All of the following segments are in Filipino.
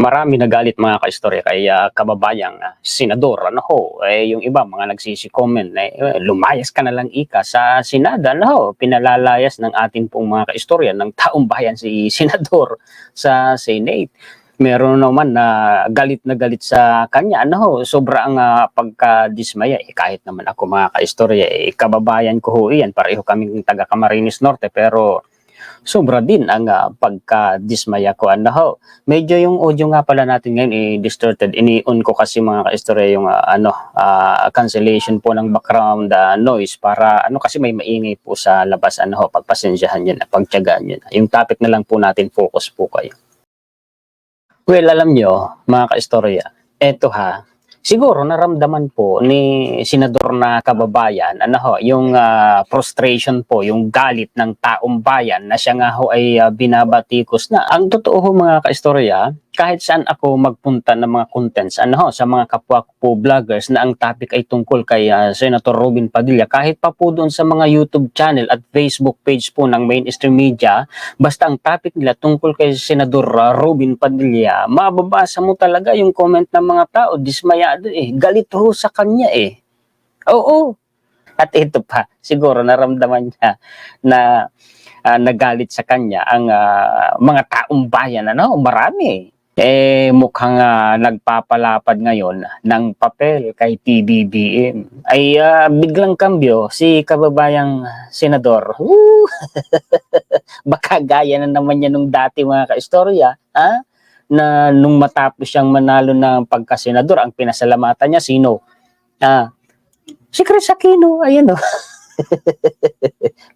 Marami nagalit mga kaistorya kay kababayang senador. Ano ho, yung iba mga nagsisi-comment na lumayas ka na lang ika sa Senado. Ano ho, pinalalayas ng ating pong mga kaistorya ng taong bayan si senador sa Senate. Meron naman na galit sa kanya. Ano ho, sobra ang pagkadismaya. Kahit naman ako mga kaistorya, kababayan ko ho iyan. Pareho kaming taga Camarines Norte, pero sobra din ang pagkadismaya ko. Ano ho, medyo yung audio nga pala natin ngayon distorted. Ini-on ko kasi mga kaistorya yung cancellation po ng background noise para kasi may maingay po sa labas. Ano ho, pagpasensyahan yun, pagtiyagaan yun. Yung topic na lang po natin, focus po kayo. Well, alam nyo, mga kaistorya, eto siguro naramdaman po ni senador na kababayan, yung frustration po, yung galit ng taong bayan na siya nga ho ay binabatikos na. Ang totoo ho mga kaistorya, kahit saan ako magpunta ng mga contents, sa mga kapwa ko po vloggers na ang topic ay tungkol kay Senator Robin Padilla, kahit pa po doon sa mga YouTube channel at Facebook page po ng mainstream media, basta ang topic nila tungkol kay Senador Robin Padilla, mababasa mo talaga yung comment ng mga tao, dismayado galit ho sa kanya Oo. At ito pa, siguro naramdaman niya na nagalit sa kanya ang mga taong bayan, marami. Mukhang nagpapalapad ngayon ng papel kay PBBM. Ay biglang kambyo si kababayang senador. Baka gaya na naman niya nung dati mga kaistorya, na nung matapos siyang manalo ng pagkasenador, ang pinasalamatan niya sino? Si Chris Aquino, ayan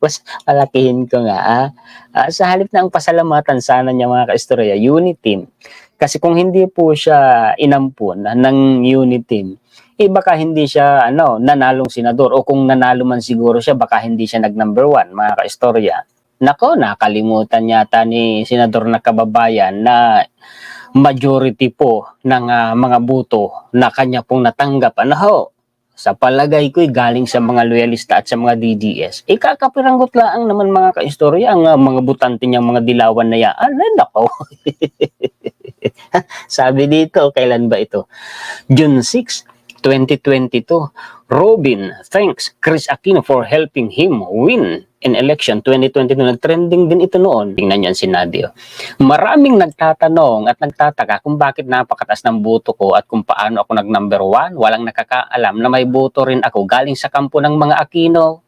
Mas palakihin ko nga. Sa halip na ang pasalamatan sana niya mga kaistorya, unit team. Kasi kung hindi po siya inampun ng unit team, baka hindi siya nanalong senador, o kung nanalo man siguro siya, baka hindi siya nag-number 1 mga kaistorya. Nako, nakalimutan yata ni senador na kababayan na majority po ng mga boto na kanya pong natanggap. Sa palagay ko'y galing sa mga loyalista at sa mga DDS. Kakapiranggot lang naman mga kaistorya ang mga butante niyang mga dilawan na yan. Nako. Sabi dito, kailan ba ito? June 6, 2022. Robin thanks Chris Aquino for helping him win in election 2022. Nag-trending din ito noon. Tingnan yan si Nadia. Maraming nagtatanong at nagtataka kung bakit napakataas ng boto ko at kung paano ako nag-number 1. Walang nakakaalam na may boto rin ako galing sa kampo ng mga Aquino.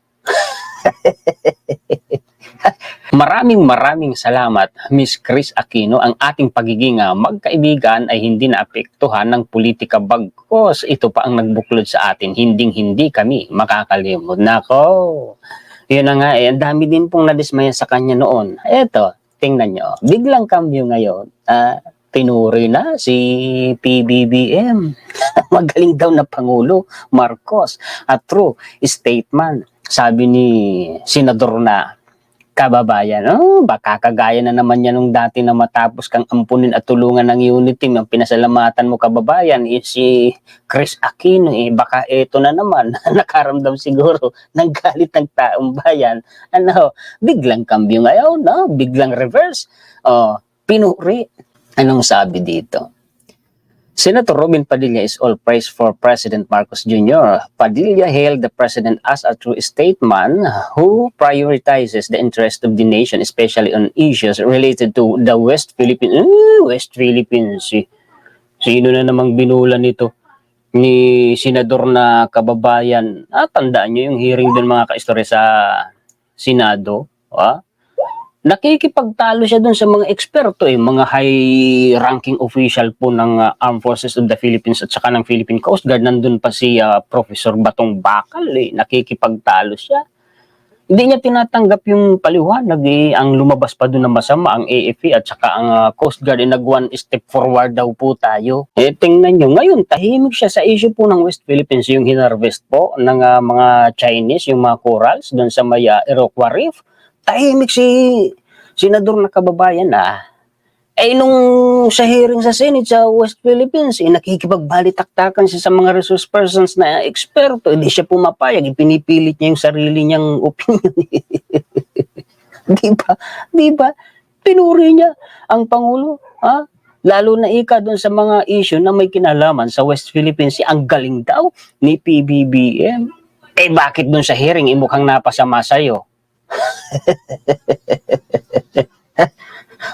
Maraming salamat, Miss Chris Aquino. Ang ating pagiging magkaibigan ay hindi naapektuhan ng politika, bagkos ito pa ang nagbuklod sa atin. Hindi kami makakalimot. Nako, yun na nga ang dami din pong nadismaya sa kanya noon. Eto, tingnan nyo, biglang cambio ngayon. Pinuri na si PBBM. Magaling daw na Pangulo Marcos. At true statement, sabi ni senador na kababayan, baka kagaya na naman yan nung dati na matapos kang ampunin at tulungan ng unit team, ang pinasalamatan mo kababayan si Chris Aquino, baka ito na naman, nakaramdam siguro ng galit ng taong bayan. Biglang cambio ngayon, biglang reverse, pinuri. Anong sabi dito? Senator Robin Padilla is all praise for President Marcos Jr. Padilla hailed the president as a true statesman who prioritizes the interest of the nation, especially on issues related to the West Philippines. West Philippines. Sino na namang binulan nito? Ni senador na kababayan. Tandaan nyo yung hearing din mga kaistorya sa Senado. Nakikipagtalo siya dun sa mga eksperto, mga high-ranking official po ng Armed Forces of the Philippines at saka ng Philippine Coast Guard. Nandun pa si Professor Batong Bakal, nakikipagtalo siya. Hindi niya tinatanggap yung paliwanag, ang lumabas pa dun na masama, ang AFP at saka ang Coast Guard, nag-one step forward daw po tayo. Tingnan nyo, ngayon tahimik siya sa issue po ng West Philippines, yung hinarvest po ng mga Chinese, yung mga corals dun sa may Iroquois Reef. Tahimik si senador na kababayan nung sa hearing sa Senate sa West Philippines, nakikipagbalitaktakan siya sa mga resource persons na eksperto, hindi siya pumapayag, ipinipilit niya yung sarili niyang opinion. Di ba? Pinuri niya ang Pangulo, Lalo na ika doon sa mga issue na may kinalaman sa West Philippines Sea. Ang galing daw ni PBBM. Eh bakit doon sa hearing mukhang napasama sa'yo?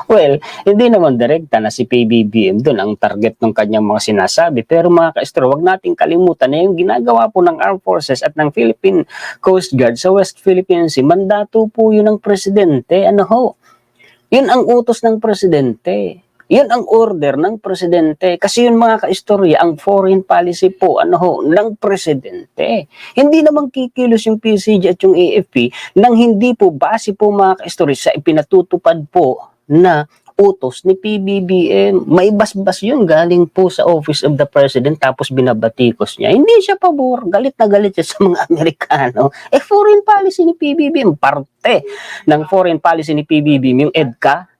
Well, hindi naman direkta na si PBBM doon ang target ng kanyang mga sinasabi. Pero mga ka-estro, wag nating kalimutan na yung ginagawa po ng Armed Forces at ng Philippine Coast Guard sa West Philippine Sea. Mandato po yun ng presidente. Ano ho? Yun ang utos ng presidente. Yun ang order ng presidente. Kasi yun mga ka-istorya, ang foreign policy po ng presidente. Hindi naman kikilos yung PCG at yung AFP nang hindi po base po mga ka-istorya sa ipinatutupad po na utos ni PBBM. May basbas yun galing po sa Office of the President tapos binabatikos niya. Hindi siya pabor. Galit na galit siya sa mga Amerikano. Foreign policy ni PBBM. Parte ng foreign policy ni PBBM yung EDCA.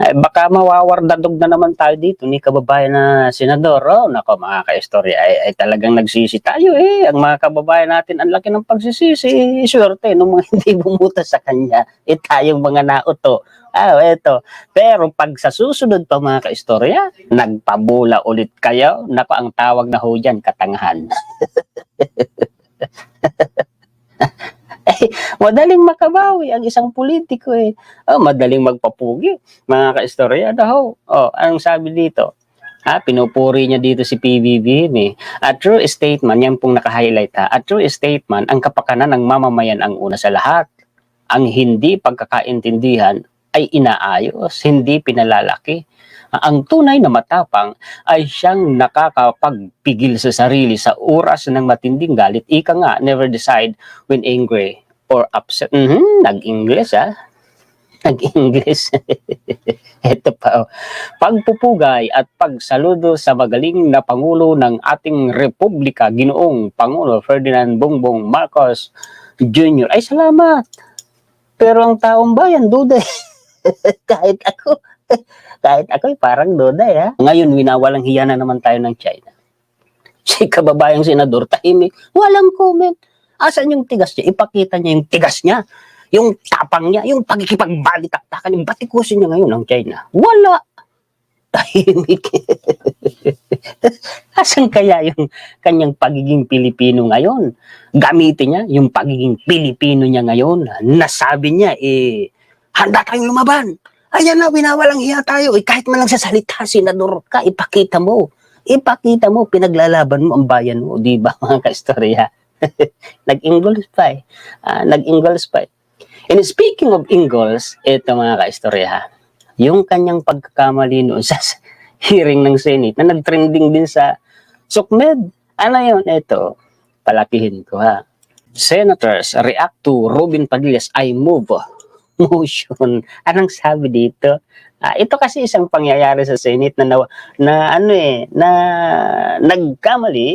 Baka mawawardadog na naman tayo dito ni kababayan na senador. Oh, nako mga ka-istorya, ay talagang nagsisi tayo Ang mga kababayan natin, ang laki ng pagsisisi. Swerte nung mga hindi bumuta sa kanya. Tayong mga nauto. Eto. Pero pag sa susunod pa mga ka-istorya, nagpabula ulit kayo. Nako, ang tawag na ho dyan, katangahan. Madaling makabawi ang isang politiko madaling magpapugi mga ka-istorya anong sabi dito pinupuri niya dito si PBBM a true statement yan pong naka-highlight a true statement ang kapakanan ng mamamayan ang una sa lahat ang hindi pagkakaintindihan ay inaayos hindi pinalalaki ang tunay na matapang ay siyang nakakapagpigil sa sarili sa oras ng matinding galit. Ika nga, never decide when angry or upset. Nag-English Nag-English. Ito pa. Pagpupugay at pagsaludo sa magaling na Pangulo ng ating Republika, Ginoong Pangulo Ferdinand Bongbong Marcos Jr. Ay, salamat. Pero ang taong bayan, duda. Kahit ako parang duda Ngayon, winawalang hiya na naman tayo ng China. Si kababayang senador, tahimik, walang comment. Asan yung tigas niya? Ipakita niya yung tigas niya. Yung tapang niya, yung pagkikipagbalitaktakan, yung batikusin niya ngayon ng China. Wala. Tahimik. Asan kaya yung kanyang pagiging Pilipino ngayon? Gamitin niya yung pagiging Pilipino niya ngayon. Nasabi niya, handa tayong lumaban. Ayan na, winawalang hiya tayo. Kahit man lang sa salita, senador ka, ipakita mo. Pinaglalaban mo ang bayan mo. Di ba, mga ka-istorya? Nag-Inggris pa Nag-Inggris pa And speaking of Inggris, ito mga ka-istorya, yung kanyang pagkakamali noon sa hearing ng Senate na nag-trending din sa SOCMED. Ano yun? Ito, palakihin ko Senators react to Robin Padilla's I move motion. Anong sabi dito? Ito kasi isang pangyayari sa Senate na nagkamali,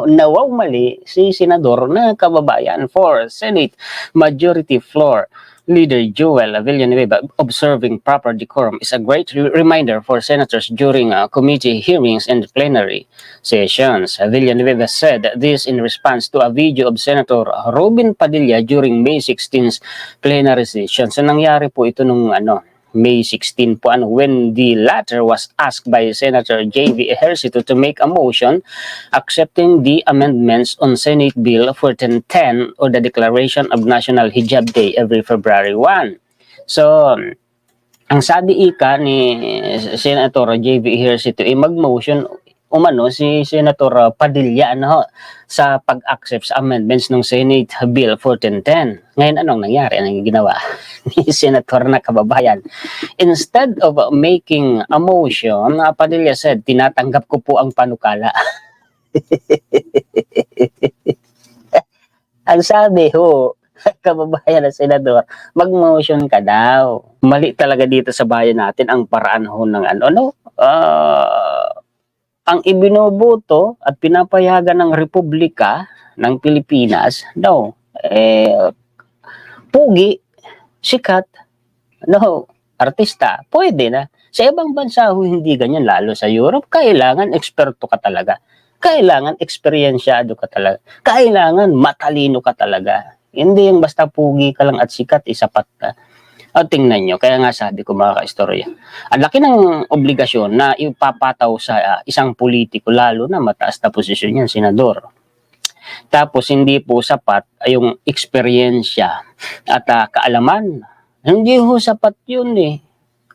nawawmali si senador na kababayan for Senate Majority Floor Leader Joel Villanueva. Observing proper decorum is a great reminder for senators during committee hearings and plenary sessions. Villanueva said this in response to a video of Senator Robin Padilla during May 16th plenary session. So nangyari po ito nung May 16 po when the latter was asked by Senator J.V. Ejercito to make a motion accepting the amendments on Senate Bill 1410 or the Declaration of National Hijab Day every February 1. So, ang sabi ika ni Senator J.V. Ejercito mag-motion umano si Senator Padilla sa pag-accept sa amendments ng Senate Bill 1410. Ngayon, anong nangyari? Anong ginawa ni Senator na kababayan? Instead of making a motion, Padilla said, tinatanggap ko po ang panukala. Ang sabi kababayan na senador, mag-motion ka daw. Mali talaga dito sa bayan natin ang paraan ng ang ibinoboto at pinapayagan ng Republika ng Pilipinas, pugi, sikat, artista, pwede na. Sa ibang bansa hindi ganyan, lalo sa Europe, kailangan eksperto ka talaga. Kailangan eksperyensyado ka talaga. Kailangan matalino ka talaga. Hindi yung basta pugi ka lang at sikat, isapat ka. O tingnan nyo, kaya nga sabi ko mga kaistorya, ang laki ng obligasyon na ipapataw sa isang politiko, lalo na mataas na posisyon yan, senador. Tapos hindi po sapat yung eksperyensya at kaalaman. Hindi ho sapat yun eh.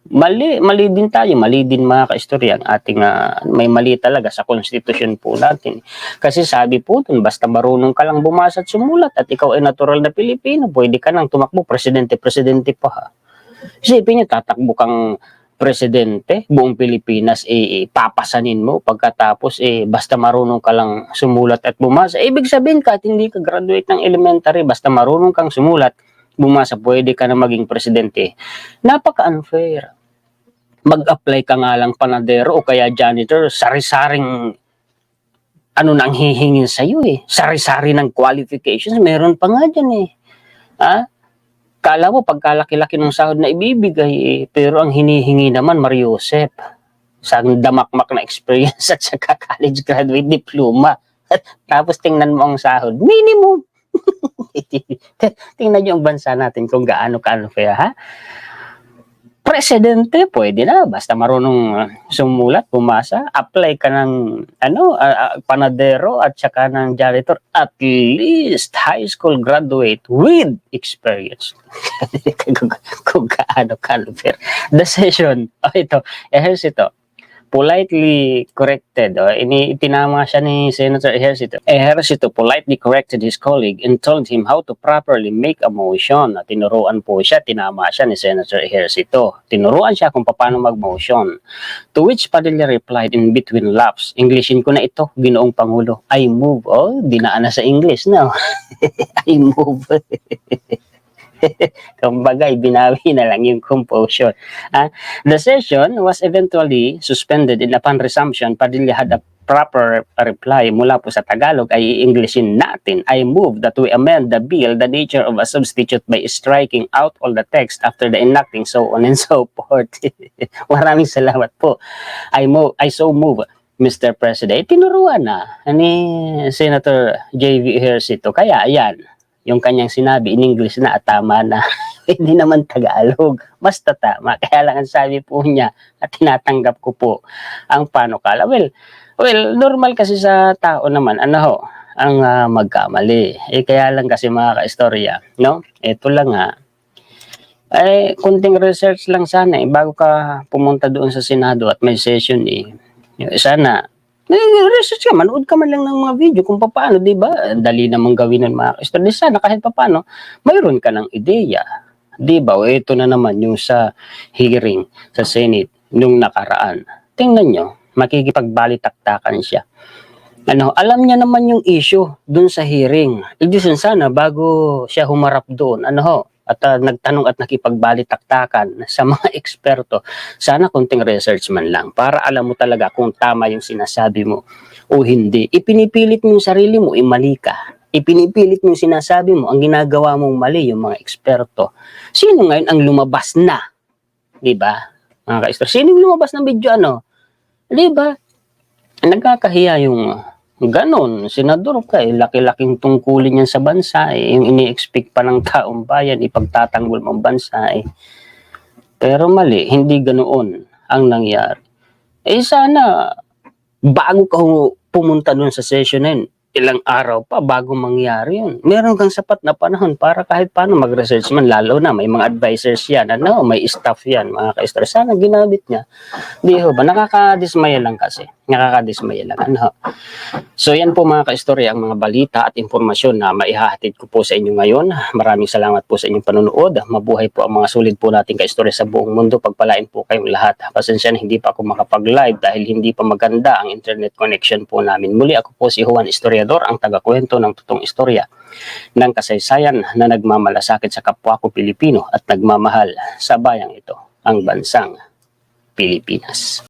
Mali din tayo, mali din mga kaistorya ang ating may mali talaga sa konstitusyon po natin. Kasi sabi po dun, basta marunong ka lang bumasa at sumulat at ikaw ay natural na Pilipino, pwede ka nang tumakbo, presidente pa ha. Isipin nyo, tatakbo kang presidente, buong Pilipinas, papasanin mo pagkatapos basta marunong ka lang sumulat at bumasa. Ibig sabihin kahit hindi ka graduate ng elementary, basta marunong kang sumulat, bumasa, pwede ka na maging presidente. Napaka-unfair. Mag-apply ka nga lang panadero o kaya janitor, sari-saring ano nang hihingin sa'yo eh. Sari-sari ng qualifications, meron pa nga dyan eh. Ha? Kala mo pagkalaki-laki ng sahod na ibibigay eh, pero ang hinihingi naman Mariosep sa damakmak na experience at saka college graduate diploma. Tapos tingnan mo ang sahod, minimum. Tingnan nyo ang bansa natin kung gaano ka-unfair, ha? Presidente, pwede na. Basta marunong sumulat, bumasa, apply ka ng panadero at saka ng janitor. At least high school graduate with experience. kung gaano ka-unfair. The session, here's ito. Politely corrected, itinama siya ni Senator Ejercito. Ejercito politely corrected his colleague and told him how to properly make a motion. Tinuruan po siya, tinama siya ni Senator Ejercito. Tinuruan siya kung paano mag-motion. To which Padilla replied in between laughs, Englishin ko na ito, Ginoong Pangulo. I move. Oh, dinaan na sa English, no? I move. Kumbaga, binawi na lang yung composure. The session was eventually suspended and upon resumption, Padilla had a proper reply mula po sa Tagalog ay i-Englishin natin. I move that we amend the bill, the nature of a substitute by striking out all the text after the enacting, so on and so forth. Maraming salamat po. I so move, Mr. President. Tinuruan na ni Senator J.V. Ejercito. Kaya, ayan, yung kanyang sinabi in English na at tama na. Hindi naman Tagalog. Basta tama. Kaya lang ang sabi po niya at tinatanggap ko po ang panukala. Well, normal kasi sa tao naman, ang magkamali. Kaya lang kasi mga kaistorya, no? Ito lang kunting research lang sana bago ka pumunta doon sa Senado at may session sana research ka, manood ka man lang ng mga video kung paano, di ba? Dali namang gawin ng mga kaistorya. Sana kahit paano, mayroon ka ng ideya. Di ba? O ito na naman yung sa hearing sa Senate nung nakaraan. Tingnan nyo, makikipagbalitaktakan siya. Alam niya naman yung issue dun sa hearing. Edition sana bago siya humarap doon. At nagtanong at nakipagbalitaktakan sa mga eksperto. Sana konting research man lang para alam mo talaga kung tama yung sinasabi mo o hindi. Ipinipilit mo yung sarili mo, mali ka. Ipinipilit mo yung sinasabi mo, ang ginagawa mong mali yung mga eksperto. Sino ngayon ang lumabas na? Diba? Mga ka-eksperto. Sino yung lumabas ng video Diba? Nagkakahiya yung ganon, senador ka laki-laking tungkulin yan sa bansa yung ini-expect pa ng taong bayan ipagtatanggol mong bansa Pero mali, hindi ganoon ang nangyari. Sana bago ka pumunta dun sa session na yun, ilang araw pa bago mangyari yun. Meron kang sapat na panahon para kahit paano mag-research man, lalo na may mga advisors yan, may staff yan, mga ka-istorya. Sana ginamit niya. Di ho ba? Nakakadismaya lang kasi. Nakakadismaya lang. So yan po mga ka-istorya ang mga balita at impormasyon na maihahatid ko po sa inyo ngayon. Maraming salamat po sa inyong panonood. Mabuhay po ang mga sulit po nating ka-istorya sa buong mundo. Pagpalain po kayong lahat. Pasensya na hindi pa ako makapag-live dahil hindi pa maganda ang internet connection po namin. Muli ako po si Juan Historiador, ang tagakwento ng totoong istorya ng kasaysayan na nagmamalasakit sa kapwa ko Pilipino at nagmamahal sa bayang ito, ang bansang Pilipinas.